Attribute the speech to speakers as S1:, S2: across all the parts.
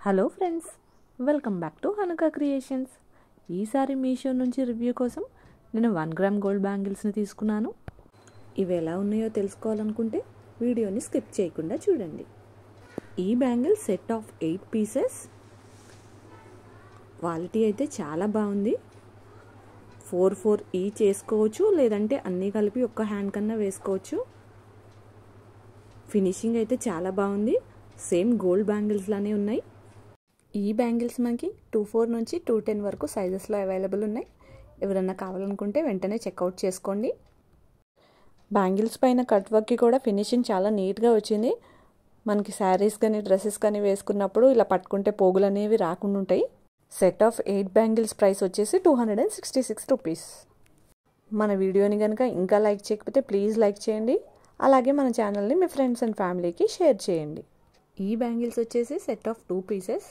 S1: Hello friends, welcome back to హనుక creations. ఈసారి మీషో నుంచి review కోసం నేను 1 గ్రామ్ గోల్డ్ బ్యాంగిల్స్ని తీసుకున్నాను. ఇవి ఎలా ఉన్నాయో తెలుసుకోవాలనుకుంటే వీడియోని స్కిప్ చేయకుండా చూడండి. ఈ bangle set of 8 pieces. Quality అయితే చాలా బాగుంది. 4 ఈచ్ వేసుకోవచ్చు, లేదంటే అన్నీ కలిపి ఒక్క హ్యాండ్ కన్నా వేసుకోవచ్చు. ఫినిషింగ్ అయితే చాలా బాగుంది. సేమ్ గోల్డ్ బ్యాంగిల్స్ లానే ఉన్నాయి. ఈ బ్యాంగిల్స్ మనకి 24 నుంచి 210 వరకు సైజెస్లో అవైలబుల్ ఉన్నాయి. ఎవరన్నా కావాలనుకుంటే వెంటనే చెక్అవుట్ చేసుకోండి. బ్యాంగిల్స్ పైన కట్ వర్క్కి కూడా ఫినిషింగ్ చాలా నీట్గా వచ్చింది. మనకి శారీస్ కానీ డ్రెస్సెస్ కానీ వేసుకున్నప్పుడు ఇలా పట్టుకుంటే పోగులు అనేవి రాకుండా ఉంటాయి. సెట్ ఆఫ్ 8 బ్యాంగిల్స్ ప్రైస్ వచ్చేసి 266 రూపీస్. మన వీడియోని కనుక ఇంకా లైక్ చేయకపోతే ప్లీజ్ లైక్ చేయండి. అలాగే మన ఛానల్ని మీ ఫ్రెండ్స్ అండ్ ఫ్యామిలీకి షేర్ చేయండి. ఈ బ్యాంగిల్స్ వచ్చేసి సెట్ ఆఫ్ 2 పీసెస్.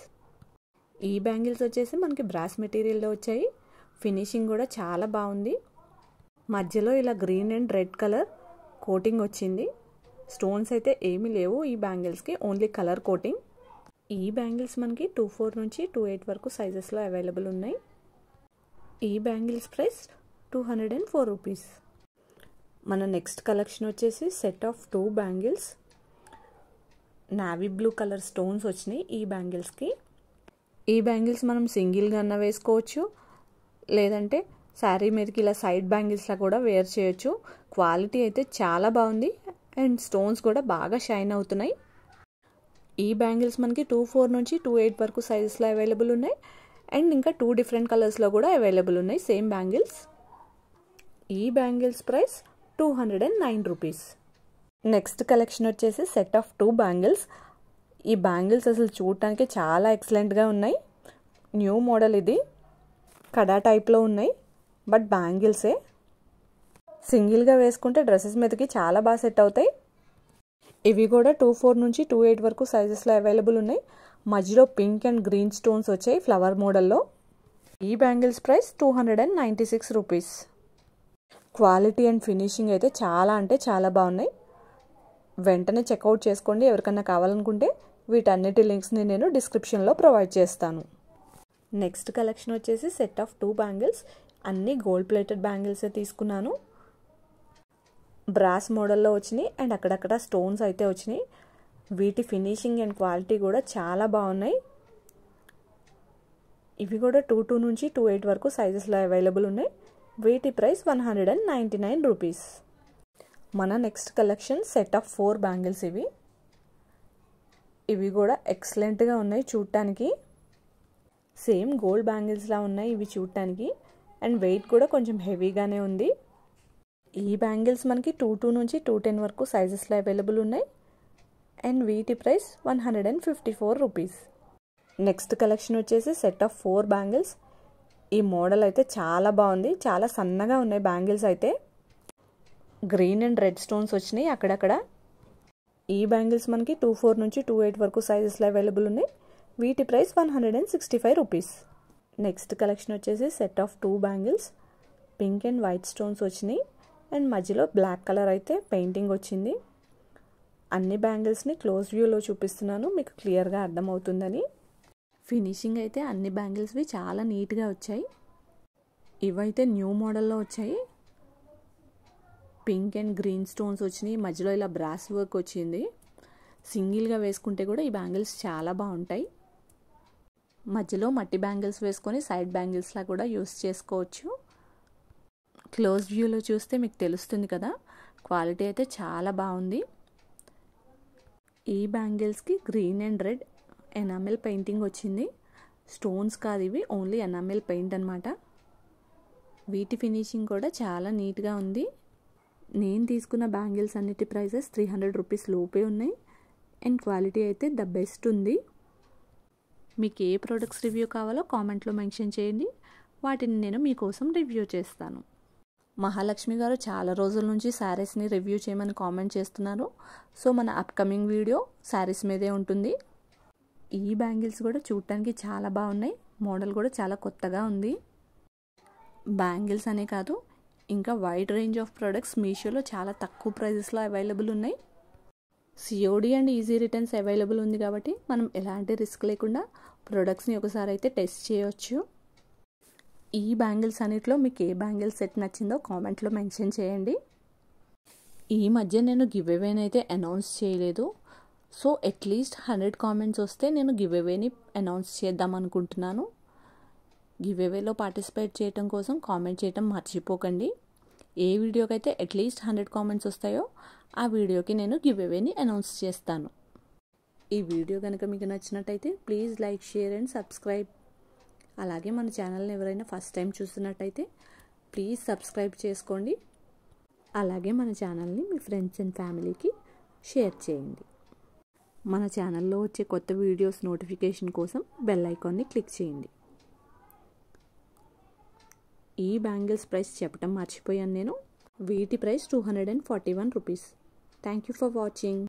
S1: ఈ బ్యాంగిల్స్ వచ్చేసి మనకి బ్రాస్ మెటీరియల్లో వచ్చాయి. ఫినిషింగ్ కూడా చాలా బాగుంది. మధ్యలో ఇలా green and red colour coating వచ్చింది. స్టోన్స్ అయితే ఏమీ లేవు ఈ బ్యాంగిల్స్కి, ఓన్లీ కలర్ కోటింగ్. ఈ బ్యాంగిల్స్ మనకి 24 నుంచి 28 వరకు సైజెస్లో అవైలబుల్ ఉన్నాయి. ఈ బ్యాంగిల్స్ ప్రైస్ 204 రూపీస్. మన నెక్స్ట్ కలెక్షన్ వచ్చేసి set of 2 bangles. Navy blue colour stones వచ్చినాయి ఈ బ్యాంగిల్స్కి. ఈ బ్యాంగిల్స్ మనం సింగిల్గా అన్న వేసుకోవచ్చు, లేదంటే శారీ మీదకి ఇలా సైడ్ బ్యాంగిల్స్లా కూడా వేర్ చేయొచ్చు. క్వాలిటీ అయితే చాలా బాగుంది అండ్ స్టోన్స్ కూడా బాగా షైన్ అవుతున్నాయి. ఈ బ్యాంగిల్స్ మనకి 24 నుంచి 28 వరకు సైజెస్లో అవైలబుల్ ఉన్నాయి. అండ్ ఇంకా 2 డిఫరెంట్ కలర్స్లో కూడా అవైలబుల్ ఉన్నాయి సేమ్ బ్యాంగిల్స్. ఈ bangles price 209 rupees. Next collection వచ్చేసి సెట్ ఆఫ్ 2 బ్యాంగిల్స్. ఈ బ్యాంగిల్స్ అసలు చూడటానికి చాలా ఎక్సలెంట్గా ఉన్నాయి. న్యూ మోడల్ ఇది. కడా టైప్లో ఉన్నాయి, బట్ బ్యాంగిల్సే. సింగిల్గా వేసుకుంటే డ్రెస్సెస్ మీదకి చాలా బాగా సెట్ అవుతాయి. ఇవి కూడా 24 నుంచి 28 వరకు సైజెస్లో అవైలబుల్ ఉన్నాయి. మధ్యలో పింక్ అండ్ గ్రీన్ స్టోన్స్ వచ్చాయి ఫ్లవర్ మోడల్లో. ఈ bangles price 296 rupees. Quality and finishing అయితే చాలా అంటే చాలా బాగున్నాయి. వెంటనే చెక్అవుట్ చేసుకోండి. ఎవరికన్నా కావాలనుకుంటే వీటన్నిటి లింక్స్ని నేను డిస్క్రిప్షన్లో ప్రొవైడ్ చేస్తాను. నెక్స్ట్ కలెక్షన్ వచ్చేసి సెట్ ఆఫ్ 2 బ్యాంగిల్స్. అన్నీ గోల్డ్ ప్లేటెడ్ బ్యాంగిల్సే తీసుకున్నాను. బ్రాస్ మోడల్లో వచ్చినాయి అండ్ అక్కడక్కడ స్టోన్స్ అయితే వచ్చినాయి. వీటి ఫినిషింగ్ అండ్ క్వాలిటీ కూడా చాలా బాగున్నాయి. ఇవి కూడా 22 నుంచి 28 వరకు సైజెస్లో అవైలబుల్ ఉన్నాయి. వీటి ప్రైస్ 199 రూపీస్. మన next collection set of 4 bangles. ఇవి కూడా ఎక్సలెంట్గా ఉన్నాయి చూడటానికి. సేమ్ గోల్డ్ బ్యాంగిల్స్లా ఉన్నాయి ఇవి చూడటానికి. అండ్ వెయిట్ కూడా కొంచెం హెవీగానే ఉంది. ఈ బ్యాంగిల్స్ మనకి 22 నుంచి 210 వరకు సైజెస్లో అవైలబుల్ ఉన్నాయి. అండ్ వీటి ప్రైస్ 154 రూపీస్. నెక్స్ట్ కలెక్షన్ వచ్చేసి సెట్ ఆఫ్ 4 బ్యాంగిల్స్. ఈ మోడల్ అయితే చాలా బాగుంది. చాలా సన్నగా ఉన్నాయి బ్యాంగిల్స్ అయితే. గ్రీన్ అండ్ రెడ్ స్టోన్స్ వచ్చినాయి అక్కడక్కడ. ఈ బ్యాంగిల్స్ మనకి 24 నుంచి 28 వరకు సైజెస్లో అవైలబుల్ ఉన్నాయి. వీటి ప్రైస్ 165 రూపీస్. నెక్స్ట్ కలెక్షన్ వచ్చేసి set of 2 bangles. Pink and white stones వచ్చినాయి అండ్ మధ్యలో బ్లాక్ కలర్ అయితే పెయింటింగ్ వచ్చింది. అన్ని బ్యాంగిల్స్ని క్లోజ్ వ్యూలో చూపిస్తున్నాను, మీకు క్లియర్గా అర్థమవుతుందని. ఫినిషింగ్ అయితే అన్ని బ్యాంగిల్స్వి చాలా నీట్గా వచ్చాయి. ఇవైతే న్యూ మోడల్లో వచ్చాయి. పింక్ అండ్ గ్రీన్ స్టోన్స్ వచ్చినాయి. మధ్యలో ఇలా బ్రాస్ వర్క్ వచ్చింది. సింగిల్గా వేసుకుంటే కూడా ఈ బ్యాంగిల్స్ చాలా బాగుంటాయి. మధ్యలో మట్టి బ్యాంగిల్స్ వేసుకొని సైడ్ బ్యాంగిల్స్లా కూడా యూస్ చేసుకోవచ్చు. క్లోజ్ వ్యూలో చూస్తే మీకు తెలుస్తుంది కదా. క్వాలిటీ అయితే చాలా బాగుంది. ఈ బ్యాంగిల్స్కి green and red enamel painting వచ్చింది. స్టోన్స్ కాదు ఇవి, ఓన్లీ ఎనామెల్ పెయింట్ అనమాట. వీటి ఫినిషింగ్ కూడా చాలా నీట్గా ఉంది. నేను తీసుకున్న బ్యాంగిల్స్ అన్నిటి ప్రైజెస్ 300 రూపీస్ లోపే ఉన్నాయి. అండ్ క్వాలిటీ అయితే ద బెస్ట్ ఉంది. మీకు ఏ ప్రోడక్ట్స్ రివ్యూ కావాలో కామెంట్లో మెన్షన్ చేయండి. వాటిని నేను మీకోసం రివ్యూ చేస్తాను. మహాలక్ష్మి గారు చాలా రోజుల నుంచి శారీస్ని రివ్యూ చేయమని కామెంట్ చేస్తున్నారు. సో మన అప్కమింగ్ వీడియో శారీస్ మీదే ఉంటుంది. ఈ బ్యాంగిల్స్ కూడా చూడటానికి చాలా బాగున్నాయి. మోడల్ కూడా చాలా కొత్తగా ఉంది. బ్యాంగిల్స్ అనే కాదు, ఇంకా వైడ్ రేంజ్ ఆఫ్ ప్రోడక్ట్స్ మీషోలో చాలా తక్కువ ప్రైజెస్లో అవైలబుల్ ఉన్నాయి. COD and easy returns available ఉంది కాబట్టి మనం ఎలాంటి రిస్క్ లేకుండా ప్రొడక్ట్స్ని ఒకసారి అయితే టెస్ట్ చేయొచ్చు. ఈ బ్యాంగిల్స్ అన్నిట్లో మీకు ఏ బ్యాంగిల్ సెట్ నచ్చిందో కామెంట్లో మెన్షన్ చేయండి. ఈ మధ్య నేను గివ్ అవేని అయితే అనౌన్స్ చేయలేదు. సో అట్లీస్ట్ 100 కామెంట్స్ వస్తే నేను గివ్ అవేని అనౌన్స్ చేద్దాం అనుకుంటున్నాను. గివ్ అవేలో పార్టిసిపేట్ చేయడం కోసం కామెంట్ చేయడం మర్చిపోకండి. ఏ వీడియోకి అయితే అట్లీస్ట్ 100 కామెంట్స్ వస్తాయో ఆ వీడియోకి నేను గివ్ అవేని అనౌన్స్ చేస్తాను. ఈ వీడియో కనుక మీకు నచ్చినట్టయితే please like, share and subscribe. అలాగే మన ఛానల్ని ఎవరైనా ఫస్ట్ టైం చూస్తున్నట్టయితే ప్లీజ్ సబ్స్క్రైబ్ చేసుకోండి. అలాగే మన ఛానల్ని మీ ఫ్రెండ్స్ అండ్ ఫ్యామిలీకి షేర్ చేయండి. మన ఛానల్లో వచ్చే కొత్త వీడియోస్ నోటిఫికేషన్ కోసం బెల్ ఐకాన్ని క్లిక్ చేయండి. ఈ బ్యాంగిల్స్ ప్రైస్ చెప్పడం మర్చిపోయాను నేను. వీటి price 241 rupees. Thank you for watching.